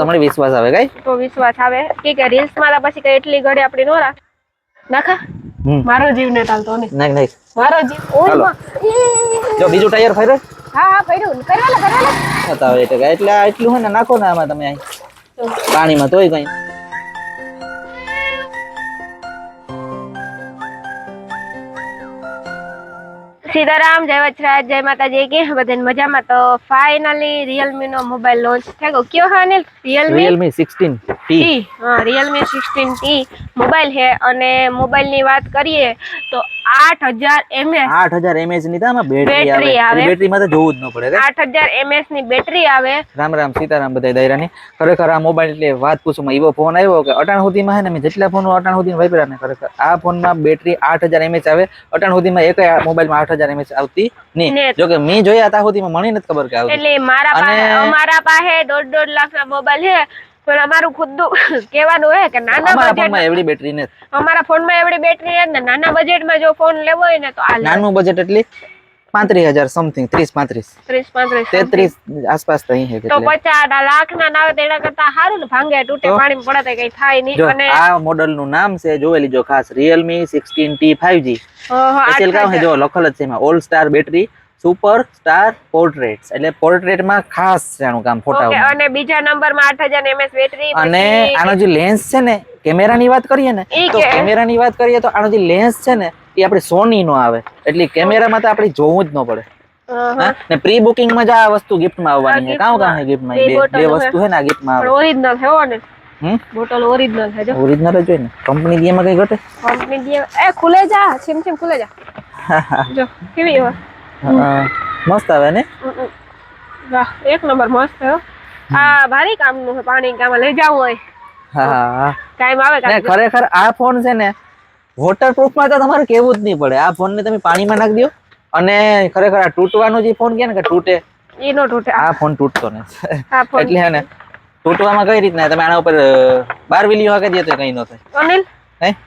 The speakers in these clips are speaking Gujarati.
તમારે વિશ્વાસ આવે કઈ તો વિશ્વાસ આવે કે રીલ્સ માં પછી કઈ એટલી ઘડી આપડી નો રાખ નાખા મારો જીવ ને ચાલતો ને નહીં મારો જીવ ઓય જો બીજું ટાયર ફર્યો હા હા ફર્યું કરવાલા બતાવે એટલે એટલું હે ને નાખો ને આમાં તમે પાણીમાં તોય કઈ સીતારામ જય વચરાજ જય માતાજી કે બધાને મજામાં તો ફાઇનલી Realme નો મોબાઈલ લોન્ચ થઈ ગયો કયો હે અનિલ Realme 16T હા Realme 16T મોબાઈલ છે અને મોબાઈલ ની વાત કરીએ તો 8000 mAh ની તામાં બેટરી આવે બેટરી માં તો જોવું જ ન પડે 8000 mAh ની બેટરી આવે રામ રામ સીતારામ બધા દાયરાની ખરેખર આ મોબાઈલ એટલે વાત પૂછું એવો ફોન આવ્યો કે અટાણ સુધીમાં હે ને મેં જેટલા ફોન અટાણ સુધીમાં વાપર્યા ને ખરેખર આ ફોનમાં બેટરી 8000 mAh આવે અટાણ સુધીમાં એક મોબાઈલમાં 8000 mAh આવતી નહીં જો કે મેં જોયા ત્યાં સુધીમાં મને નથી ખબર કે આવતી એટલે અમારા પાસે 1.5 લાખ ના મોબાઈલ છે પણ અમારું ખુદનું કહેવાનું હે કે નાના બજેટમાં એવડી બેટરી ને અમારા ફોનમાં એવડી બેટરી ને નાના બજેટમાં જો ફોન લેવો હોય ને તો આ નાનું બજેટ એટલે 35000 સમથિંગ 33 આસપાસ તો અહીં છે તો 50 લાખ ના નાવે તેના કરતા સારું ને ભાંગે તૂટે પાણી પડે કઈ થાય નહીં અને આ મોડલ નું નામ છે જોઈ લીજો ખાસ Realme 16T 5G સ્પેશિયલ કામ છે જો લખેલ છે એમાં all star battery super star portraits એટલે પોર્ટ્રેટ માં ખાસ એનું કામ ફોટા અને બીજા નંબર માં 8000 mAh બેટરી અને આનો જે લેન્સ છે ને કેમેરા ની વાત કરીએ ને તો કેમેરા ની વાત કરીએ તો આનો જે લેન્સ છે ને એ આપણે સોની નો આવે એટલે કેમેરામાં તો આપણે જોવું જ ન પડે ને પ્રી બુકિંગ માં જ આ વસ્તુ ગિફ્ટ માં આવવાની છે કામ છે ગિફ્ટ માં બે વસ્તુ છે ને ગિફ્ટ માં આવે ઓરિજિનલ છે હો ને બોટલ ઓરિજિનલ છે જો ઓરિજિનલ જ હોય ને કંપની દી માં કઈ ઘટે કંપની દી એ ખુલે જા છીમ ખુલે જા જો કેવી હો મસ્ત આવે ને વાહ એક નંબર મસ્ત છે આ ભારી કામ નું પાણી કામ લઈ જાવું હોય હા કામ આવે ને ખરેખર આ ફોન છે ને વોટરપ્રૂફ માં તો તમારે કેવું જ નહીં પડે આ ફોન ને તમે પાણીમાં નાખી દો અને ખરેખર આ તૂટવાનો જે ફોન કે ને કે તૂટે એ નો તૂટે આ ફોન તૂટતો નથી એટલે હે ને તૂટવામાં કઈ રીતના તમે આના ઉપર 12 વીલીઓ હાકે દે તો કઈ ન થાય અનિલ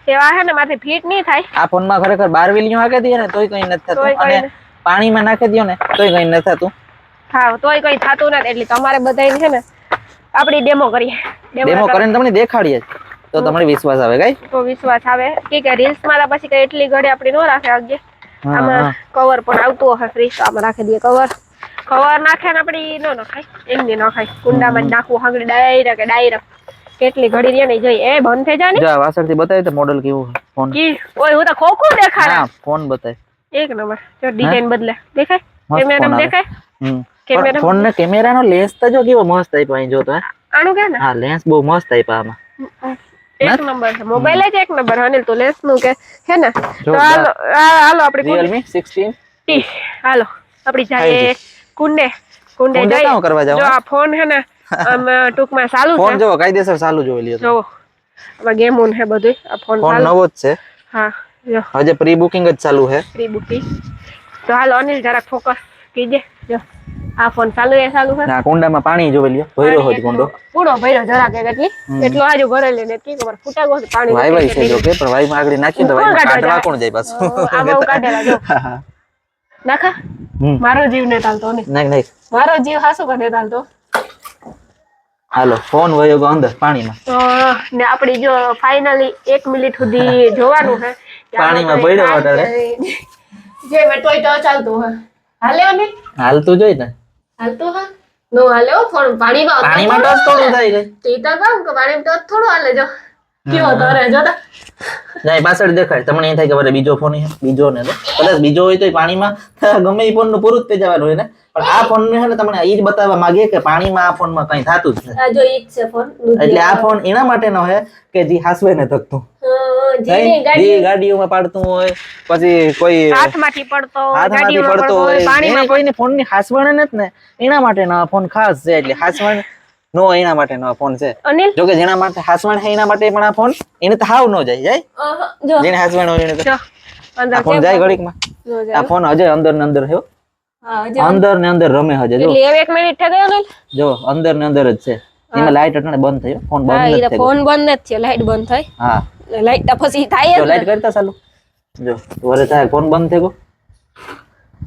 સેવા હે ને માથે ફિટ નહીં થાય આ ફોન માં ખરેખર 12 વીલીઓ હાકે દે ને તોય કઈ નથી થતું અને પાણીમાં નાખી દો ને તોય કઈ નથી થતું હા તોય કઈ થતું નથી એટલે તમારે બધાને છે ને આપડી ડેમો કરીએ ડેમો કરીને તમને દેખાડીએ તો તમને વિશ્વાસ આવે કઈ તો વિશ્વાસ આવે કે રીલ્સ માં પછી કઈ એટલી ઘડી આપડી નો રાખે આગે આમાં કવર પણ આવતું હશે ફ્રી તો આમાં રાખી દઈએ કવર નાખે ને આપડી નો નખાય એમની નખાય કુંડામાં જ નાખવું હાંગડી ડાયરેક્ટ કેટલી ઘડી રે નહીં જઈ એ બંધ થઈ જાય ને જા વાસળથી બતાવી તો મોડલ કેવું ફોન કી ઓય હું તો ખોખું દેખાડે હા ફોન બતાય એક નંબર જો ડિઝાઇન બદલે દેખાય કેમેરામાં દેખાય કેમેરા ફોન ને કેમેરાનો લેન્સ તો જો કેવો મસ્ત આપ્યો અહીં જો તો આનું કે ને હા લેન્સ બહુ મસ્ત આપ્યા આમાં એક નંબર છે મોબાઈલ જ એક નંબર અનિલ તો લેન્સ નું કે હે ને તો હાલો આપડી Realme 16T હાલો આપડી જાય કુંડે જઈ કરવા જાવ જો આ ફોન હે ને આમ ટૂંકમાં ચાલુ છે ફોન જો કાયદેસર ચાલુ જોઈ લ્યો જો આમાં ગેમ ઓન હે બધું આ ફોન નવો જ છે હા જો હજે પ્રી બુકિંગ જ ચાલુ છે પ્રી બુકિંગ તો હાલો અનિલ જરાક ફોકસ કીજે જો આ ફોન ચાલુ છે ના કુંડામાં પાણી જોઈ લ્યો ભર્યો હોય કુંડો પૂરો ભર્યો જરાક એટલો આજુ ભરેલી ને કી ખબર ફૂટા ગયો પાણી વાઈ છે જો કે પણ વાઈ માં આગળ નાખી તો વાઈ કાઢવા કોણ જાય પાછું આમાં કાઢેલા જો નાખા મારો જીવ ને ચાલતો ને નહીં મારો જીવ હાસુ કરે ચાલતો હાલો ફોન વયો ગયો અંદર પાણીમાં તો ને આપડી જો ફાઇનલી 1 મિનિટ સુધી જોવાનું છે પાણીમાં પડ્યો અટાડે જે મે તોય તો ચાલતું હે હાલે અમે હાલતું જોઈ ને હાલતું હા નો હાલે થોડું પાણીમાં તો થોડું થાય ગઈ તે તો કામ કે પાણીમાં તો થોડું હાલે જો કેવો તરે જો તો નહીં પાછળ દેખાય તમને એ થાય કે વરે બીજો ફોન બીજો ને તો કદાચ બીજો હોય તો પાણીમાં ગમે એ ફોન નું પૂરું જ થઈ જવાનું હોય ને પણ આ ફોન ને હે તમને ઈ જ બતાવવા માંગે કે પાણીમાં આ ફોન માં કઈ થાતું જ નથી જો ઈ છે ફોન એટલે આ ફોન એના માટે નો હે કે જે હાસવે ને થકતું જે ગાડીઓમાં પાડતું હોય પછી કોઈ હાથમાંથી પડતો હોય પાણીમાં કોઈને ફોન ની હાસવણ નથી ને એના માટે નો ફોન ખાસ છે એટલે હાસવણ નો એના માટે નો ફોન છે જો કે જેના માટે હાસવણ છે એના માટે પણ આ ફોન એને તો હાવ નો જાય જેને હાસવણ હોય એને તો આ ફોન જાય ઘડીકમાં આ ફોન હજે અંદર ને અંદર છે અંદર ને અંદર રમે હજે જો એટલે 1 મિનિટ થઈ ગયો ને જો અંદર ને અંદર જ છે એમાં લાઈટ અટણે બંધ થયો ફોન બંધ નથી થયો ફોન બંધ નથી થયો લાઈટ બંધ થઈ હા લાઈટ પછી થાય જો લાઈટ કરતા ચાલુ જો વરે થાય ફોન બંધ થઈ ગયો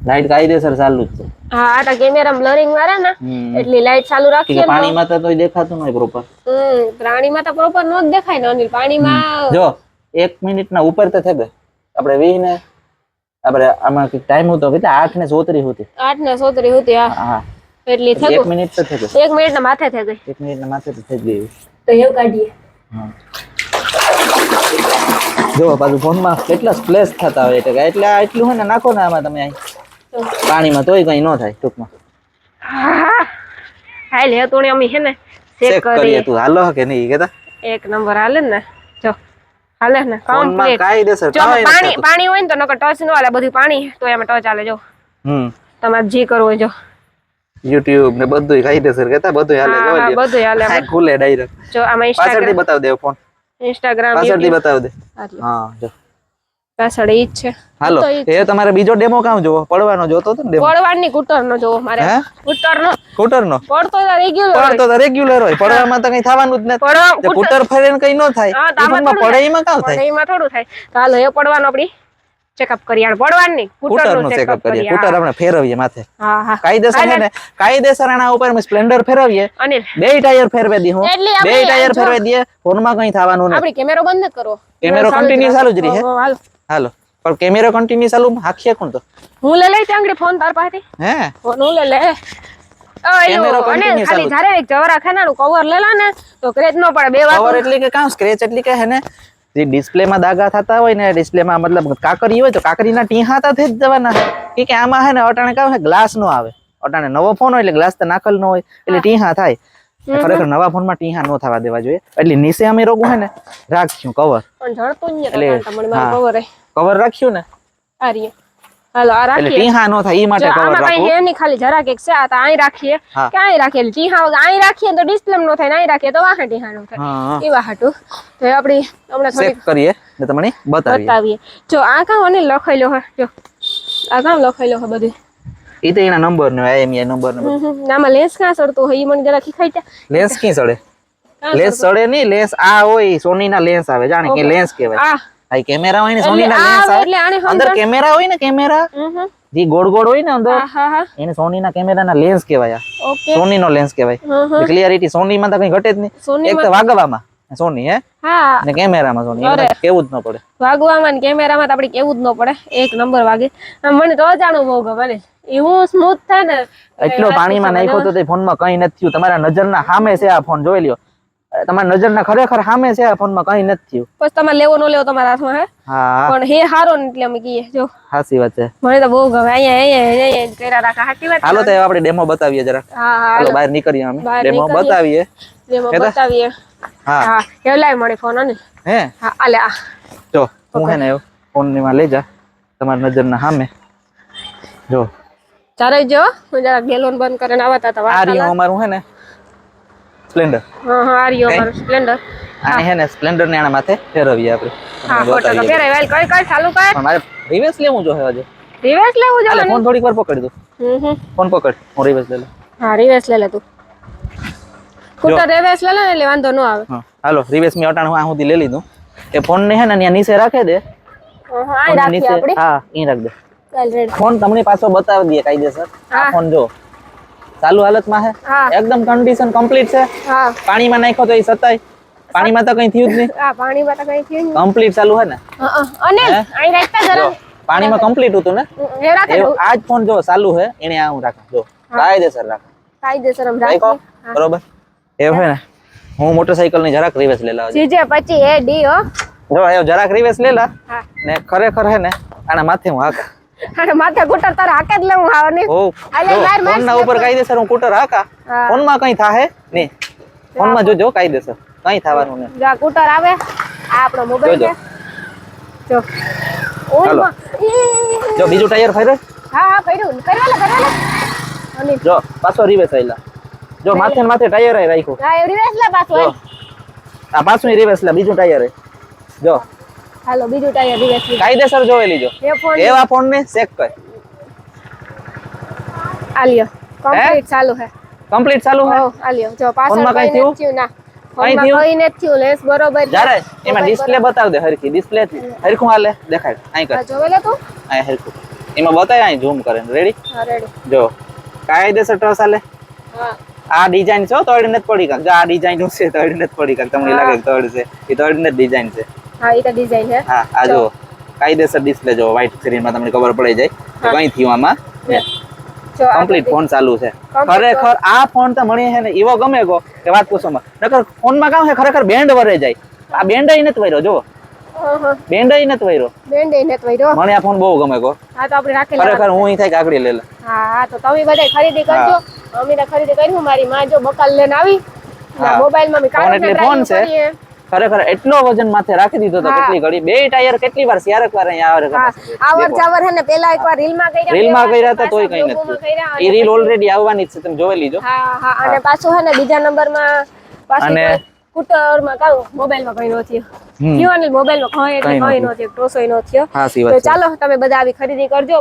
લાઈટ કાયદેસર ચાલુ જ છે. હા આ તો કેમેરા બ્લરિંગ વાળા ને એટલી લાઈટ ચાલુ રાખીએ ને પાણીમાં તો તોય દેખાતું નહીં પ્રોપર. પ્રાણીમાં તો પ્રોપર નો જ દેખાય ને અનિલ પાણીમાં જો 1 મિનિટ ના ઉપર તો થઈ ગઈ આપણે 20 ને આપણે આમાં ટાઈમ હતો કેટલા 8:34 હતી 8:34 હતી હા એટલી થઈ 1 મિનિટ તો થઈ ગઈ 1 મિનિટ ના માથે થઈ ગઈ 1 મિનિટ ના માથે તો થઈ ગઈ તો એવું કાઢીએ હા જો પાછું ફોનમાં કેટલા સ્પ્લેશ થતા હોય એટલે આટલું હોય ને નાખો ને આમાં તમે પાણીમાં તોય કઈ ન થાય ટૂંકમાં હાલ હે તો અમે હે ને ચેક કરીએ તું હાલો કે નહીં કેતા એક નંબર હાલે ને જો હાલે ને કમ્પ્લીટ કાયદેસર પાણી હોય ને તો નકર ટચ નો હાલે બધું પાણી તો એમાં ટચ હાલે જો તમારે જી કરવું હોય જો YouTube ને બધું કાયદેસર કેતા બધું હાલે જો હા બધું હાલે ખુલે ડાયરેક્ટ જો આમાં Instagram પાછળથી બતાવ દે ફોન Instagram પાછળથી બતાવ દે હા જો પાછળ ઈ જ છે હાલો એ તમારે બીજો ડેમો કામ જોવો પડવાનો જોતો તો ડેમો પડવાની કુટરનો જોવો મારે કુટરનો પડતો તો રેગ્યુલર હોય પડવામાં તો કઈ થવાનું જ નથી કુટર ફેરેન કઈ ન થાય એમાં પડાઈમાં કામ થાય એમાં થોડું થાય તો હાલો એ પડવાનો આપડી ચેકઅપ કરીએ પડવાની કુટરનું ચેકઅપ કરીએ કુટર આપણે ફેરવીએ માથે હા હા કાયદેસર ને કાયદેસર આના ઉપર અમે સ્પ્લેન્ડર ફેરવીએ અનિલ બે ટાયર ફેરવે દી હું બે ટાયર ફેરવે દઈએ ફોનમાં કઈ થવાનું નથી આપડી કેમેરો બંધ કરો કેમેરો કન્ટિન્યુ ચાલુ જ રહે હાલો પણ કેમેરો કન્ટિન્યુ ચાલુ હાખીએ કોણ તો હું લઈ લઈ ચાંગડી ફોન તાર પાસે હે ફોન હું લઈ લે કેમેરો કન્ટિન્યુ ખાલી જારે એક જવરા ખાનાનું કવર લેલા ને તો સ્ક્રેચ નો પડે બે વાર કવર એટલે કે કામ સ્ક્રેચ એટલે કે હે ને જે ડિસ્પ્લે માં દાગા થતા હોય ને ડિસ્પ્લે માં મતલબ કાકરી હોય તો કાકરીના ટીહા તો થઈ જ જવાના કે આમાં હે ને અટાણે કામ હે ગ્લાસ નો આવે અટાણે નવો ફોન હોય એટલે ગ્લાસ તો નાખલ ન હોય એટલે ટીહા થાય ખરેખર નવા ફોન માં ટીહા નો થવા દેવા જોઈએ એટલે નીચે અમે રોગું હે ને રાખ્યું કવર પણ જડતું જ નહી તમને મારું કવર હે કવર રાખ્યું ને આ રીએ હાલો આ રાખીએ એટલે ટીહા નો થાય ઈ માટે કવર રાખો આમાં કઈ હે ની ખાલી જરાક એક છે આ તો આઈ રાખીએ કે આઈ રાખીએ ટીહા આઈ રાખીએ તો ડિસ્પ્લે નો થાય ને આઈ રાખીએ તો વાહે ટીહા નો થાય એવા હાટુ તો આપડી હમણાં થોડી ચેક કરીએ ને તમને બતાવીએ જો આ કામ અને લખાયેલો હે જો આ કામ લખાયેલો હે બધું ઈ તો એના નંબર ને IMEI નંબર ને નામાં લેન્સ કાં સડતો હોય ઈ મને જરા ખીખાઈ જા લેન્સ કી સડે લેન્સ સડે ની લેન્સ આ હોય સોની ના લેન્સ આવે જાણે કે લેન્સ કહેવાય આ કેમેરા હોય ને સોની ના લેન્સ આવે અંદર કેમેરા હોય ને કેમેરા જે ગોળ ગોળ હોય ને અંદર એને સોની ના કેમેરા ના લેન્સ કહેવાય સોની નો લેન્સ કહેવાય ક્લિયરિટી સોની માં તો કઈ ઘટે જ નહીં એક તો વાગવામાં સોની હે હા ને કેમેરામાં સોની એટલે કેવું જ ન પડે વાગવામાં ને કેમેરામાં તો આપણે કેવું જ ન પડે એક નંબર વાગે મને તો જાણું બહુ ગમે ને એવું સ્મૂથ થાય ને એટલો પાણીમાં નાખ્યો તો તે ફોનમાં કઈ નથી થયું તમારા નજરના સામે છે આ ફોન જોઈ લ્યો તમારા નજરના ખરેખર સામે છે આ ફોનમાં કઈ નથી થયું પછી તમારે લેવો ન લેવો તમારા હાથમાં હે હા પણ હે હારો ને એટલે અમે કહીએ જો સાચી વાત છે મને તો બહુ ગમે અહીંયા કર્યા રાખા સાચી વાત હાલો તો આપણે ડેમો બતાવીએ જરા હા હાલો બહાર નીકળીએ અમે ડેમો બતાવીએ હા કેવલાય મળે ફોન અને હે હા આલે આ જો હું હે ને ફોન ની માં લઈ જા તમારા નજરના સામે જો ચારે જો હું જરા ગેલોન બંધ કરીને આવતા હતા આ રહ્યું અમારું હે ને સ્પ્લેન્ડર હા આ રહ્યું અમારું સ્પ્લેન્ડર આને હે ને સ્પ્લેન્ડર ને આના માથે ફેરવીએ આપણે હા ફોટો તો ફેરવાય વેલ કઈ ચાલુ કર પણ મારે રિવર્સ લેવું જો હે હજુ રિવર્સ લેવું જો ફોન થોડીક વાર પકડી દો ફોન પકડ હું રિવર્સ લઈ લઉં હા રિવર્સ લે તું કુટર રિવર્સ લે એટલે વાંધો ન આવે હા હાલો રિવર્સ મી અટાણ હું આ સુધી લઈ લીધું એ ફોન ને હે ને ત્યાં નીચે રાખે દે હા રાખી આપડી હા ઈ રાખ દે ઓલરેડી ફોન તમને પાછો બતાવી દઈએ કાયદેસર આ ફોન જો ચાલુ હાલતમાં હે એકદમ કન્ડિશન કમ્પ્લીટ છે પાણીમાં નાખ્યો તો એ સતાય પાણીમાં તો કઈ થયું જ નહીં પાણીમાં તો કઈ થયું નહીં કમ્પ્લીટ ચાલુ હે ને અને આઈ રાખતા જરા પાણીમાં કમ્પ્લીટ હતું ને આજ ફોન જો ચાલુ હે એને આ હું રાખું જો કાયદેસર આમ રાખો બરોબર એ હે ને હું મોટરસાઇકલ ની જરાક રિવર્સ લે લાવ જીજે પછી એ ડી હો જો આયો જરાક રિવર્સ લે લા ને ખરેખર હે ને આના માથે હું હાકા અરે માથે કુટર તારે હાકે જ લેવું આવે ને ઓ ફોન ના ઉપર કાયદેસર હું કુટર હાકા ફોન માં કઈ થાહે ને ફોન માં જોજો કાયદેસર કઈ થવાનું ને જા કુટર આવે આ આપણો મોબાઈલ છે જો ઓય જો બીજું ટાયર ફેરે હા ફેર્યું કરવાલે અને જો પાછો રિવર્સ આઈલા જો માથે ને માથે ટાયર આઈ રાખ્યો હા રિવર્સ લે પાછો આ પાછું રિવર્સ લે બીજું ટાયર જો હાલો બીજું ટાયર રિવર્સ લે કાયદેસર જોઈ લીજો એવા ફોન ને ચેક કર આલિયો કમ્પ્લીટ ચાલુ હે કમ્પ્લીટ ચાલુ હે આલિયો જો પાછળ કઈ થયું ના ફોનમાં કઈ નથી થયું લેન્સ બરોબર જારે એમાં ડિસ્પ્લે બતાવ દે હરખી ડિસ્પ્લે હરખું હાલે દેખાય આઈ કર જોવે લે તું આ હરખું એમાં બતાય અહીં ઝૂમ કરે રેડી હા રેડી જો કાયદેસર ટચ હાલે હા આ ડિઝાઇન છે તોડી નથી પડી કાક જો આ ડિઝાઇન નું છે તોડી નથી પડી કાક તમને લાગે કે તોડ છે એ તોડી નથી ડિઝાઇન છે હા એ તો ડિઝાઇન છે હા આ જો કાયદેસર ડિસ્પ્લે જો વ્હાઇટ સ્ક્રીન માં તમને ખબર પડી જાય તો કઈ થયું આમાં જો આ કમ્પ્લીટ ફોન ચાલુ છે Complete ખરેખર આ ફોન તો મળી છે ને એવો ગમે ગો કે વાત પૂછો માં નકર ફોન માં કામ છે ખરેખર બેન્ડ વરે જાય આ બેન્ડ ય નથી વર્યો જો બેન્ડ ય નથી વર્યો બેન્ડ એ નથી વર્યો મને આ ફોન બહુ ગમે ગો હા તો આપણે રાખી ખરેખર હું અહીં થાય કે આગળ લઈ લે હા હા તો તમે બધા ખરીદી કરજો અમે તો ખરીદી કરી મારી માં જો બકાલ લઈને આવી હા. મોબાઈલ માં ફોન એટલે ફોન છે. કરીએ ખરેખર એટલો વજન માથે રાખી દીધો તો હા. કેટલી ઘડી બે ટાયર કેટલી વાર શિયારક વાર અહીંયા આવે હા આવર જાવર હે ને પેલા એકવાર રીલ માં કર્યા રીલ માં બે વાર, કર્યા હતા તોય કઈ પાછા નથી કર્યા એ રીલ ઓલરેડી આવવાની જ છે તમે જોઈ લીજો હા હા અને પાછું હે ને બીજા નંબર માં પાછું અને- સ્કૂટર માં કાઉ મોબાઈલ માં કઈ નો થયો હમ. જીવન મોબાઈલ માં કઈ એટલે કઈ કઈ નો થયો ટોસો નો થયો હા સી તો વાત છે ચાલો તમે બધા આવી ખરીદી કરજો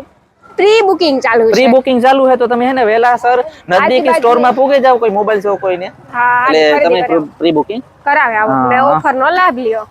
પ્રી બુકિંગ ચાલુ પ્રી છે બુકિંગ ચાલુ છે તો તમે હે ને વેલા સર નજદીકી આજુબાજુ- સ્ટોર માં પૂગે જાવ કોઈ મોબાઈલ શોપ કોઈને હા એટલે ખરીદી તમે કરાવો. પ્રી બુકિંગ કરાવે આવો હા, ને હા. ઓફર નો લાભ લ્યો